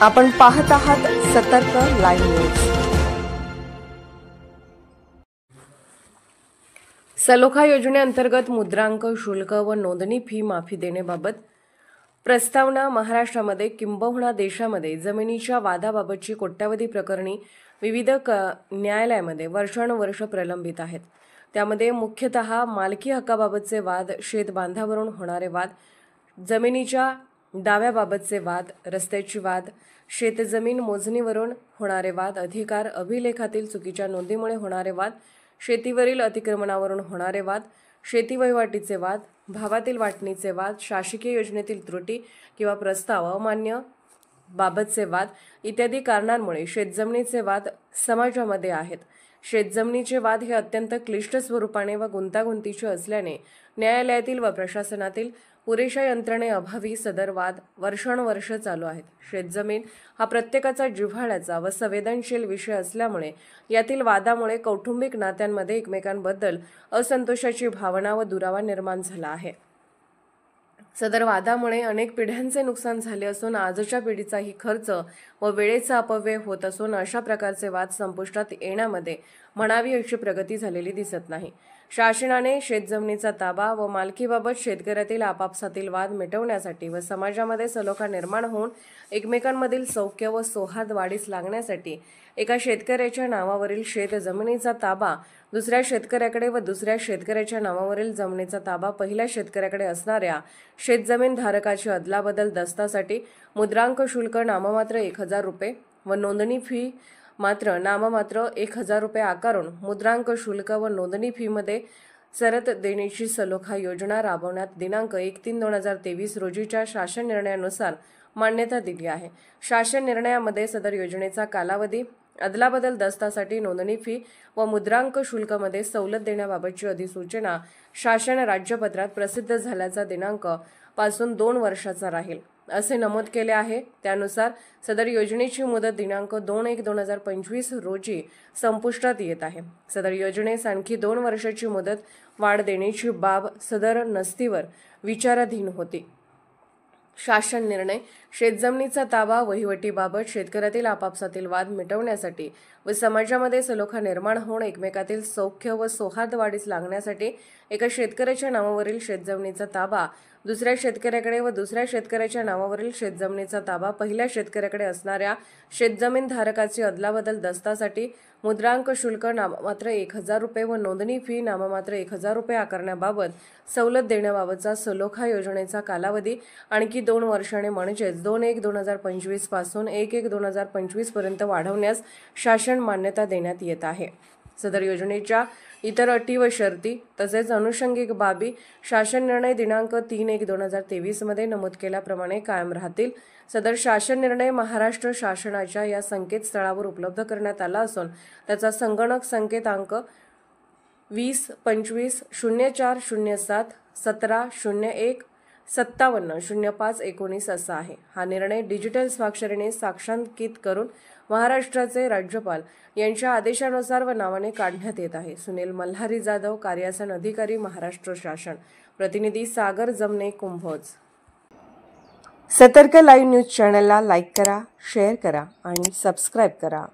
आपण पाहत आहात सतर्क लाईव्ह न्यूज। सलोखा योजनेअंतर्गत मुद्रांक शुल्क व नोंदणी फी माफी देण्याबाबत प्रस्तावना महाराष्ट्रामध्ये किंबहुना देशामध्ये जमिनीच्या वादाबाबतची कोट्यावधी प्रकरणी विविध न्यायालयामध्ये वर्षानुवर्ष प्रलंबित आहेत। त्यामध्ये मुख्यतः मालकी हक्काबाबतचे वाद, शेत बांधावरून होणारे वाद, जमिनीच्या दाव्याबाबतचे वाद, रस्त्याची वाद, शेतजमीन मोजणीवरून होणारे वाद, अधिकार अभिलेखातील चुकीच्या नोंदीमुळे होणारे वाद, शेतीवरील अतिक्रमणावरून होणारे वाद, शेती वहिवाटीचे वाद, भावातील वाटणीचे वाद, शासकीय योजनेतील त्रुटी किंवा प्रस्ताव अमान्य बाबतचे वाद इत्यादी कारणांमुळे शेतजमिनीचे वाद समाजामध्ये आहेत। शेतजमिनीचे वाद हे अत्यंत क्लिष्ट स्वरूपाने व गुंतागुंतीचे असल्याने न्यायालयातील व प्रशासनातील पुरेशा यंत्रणेअभावी सदर वाद वर्षानुवर्ष चालू आहेत। शेतजमीन हा प्रत्येकाचा जिव्हाळ्याचा व संवेदनशील विषय असल्यामुळे यातील वादामुळे कौटुंबिक नात्यांमध्ये एकमेकांबद्दल असंतोषाची भावना व दुरावा निर्माण झाला आहे। सदर वादामुळे अनेक पिढ्यांचे नुकसान झाले असून आजच्या पिढीचाही खर्च व वेळेचा अपव्यय होत असून अशा प्रकारचे वाद संपुष्टात येण्यामध्ये म्हणावी अशी प्रगती झालेली दिसत नाही। शासनाने शेतजमिनीचा ताबा व मालकीबाबत शेतकऱ्यातील आपापसातील वाद मिटवण्यासाठी व समाजामध्ये सलोखा निर्माण होऊन एकमेकांमधील सौख्य व सौहार्द वाढीस लागण्यासाठी एका शेतकऱ्याच्या नावावरील शेत जमिनीचा ताबा दुसऱ्या शेतकऱ्याकडे व दुसऱ्या शेतकऱ्याच्या नावावरील जमिनीचा ताबा पहिल्या शेतकऱ्याकडे असणाऱ्या शेतजमीन धारकाची अदलाबदल दस्तासाठी मुद्रांक शुल्क नाममात्र 1000 रुपये व नोंदणी फी मात्र नाममात्र 1000 रुपये आकारून मुद्रांक शुल्क व नोंदणी फीमध्ये सरत देण्याची सलोखा योजना राबवण्यात दिनांक 1/3/2023 रोजीच्या शासन निर्णयानुसार मान्यता दिली आहे। शासन निर्णयामध्ये सदर योजनेचा कालावधी, अदलाबदल दस्तासाठी नोंदणी फी व मुद्रांक शुल्कमध्ये सवलत देण्याबाबतची अधिसूचना शासन राज्यपत्रात प्रसिद्ध झाल्याचा दिनांक पासून 2 वर्षाचा राहील असे नमूद केले आहे। त्यानुसार सदर योजनेची मुदत दिनांक 2/1/2025 रोजी संपुष्टात येत आहे। सदर योजनेस आणखी 2 वर्षाची मुदत वाढ देण्याची बाब सदर नस्तीवर विचाराधीन होती। शासन निर्णय शेतजमिनीचा ताबा वहिवटीबाबत शेतकऱ्यातील आपापसातील वाद मिटवण्यासाठी व समाजामध्ये सलोखा निर्माण होऊन एकमेकातील सौख्य व सौहार्द वाढीस लागण्यासाठी एका शेतकऱ्याच्या नावावरील शेतजमिनीचा ताबा दुसऱ्या शेतकऱ्याकडे व दुसऱ्या शेतकऱ्याच्या नावावरील शेतजमिनीचा ताबा पहिल्या शेतकऱ्याकडे असणाऱ्या शेतजमीन धारकाची अदलाबदल दस्तासाठी मुद्रांक शुल्क नाममात्र 1000 रुपये व नोंदणी फी नाममात्र 1000 रुपये आकारण्याबाबत सवलत देण्याबाबतचा सलोखा योजनेचा कालावधी आणखी 2 वर्षाने म्हणजेच 2/1/2025 पासून 1/1/2025 पर्यंत वाढवण्यास शासन मान्यता देण्यात येत आहे। सदर योजनेच्या इतर अटी व शर्ती तसेच अनुषंगिक बाबी शासन निर्णय दिनांक 3/1/2023 मध्ये नमूद केल्याप्रमाणे कायम राहतील। सदर शासन निर्णय महाराष्ट्र शासनाच्या या संकेतस्थळावर उपलब्ध करण्यात आला असून त्याचा संगणक संकेतांक 20-25-07-17-01-57-05-19 असा आहे। हा निर्णय डिजिटल स्वाक्षरीने साक्षांकित करून महाराष्ट्राचे राज्यपाल यांच्या आदेशानुसार व नावाने काढण्यात येत आहे। सुनील मल्हारी जाधव, कार्यासन अधिकारी, महाराष्ट्र शासन। प्रतिनिधी सागर जमने, कुंभोज। सतर्क लाईव्ह न्यूज चॅनलला लाईक करा, शेअर करा आणि सबस्क्राईब करा।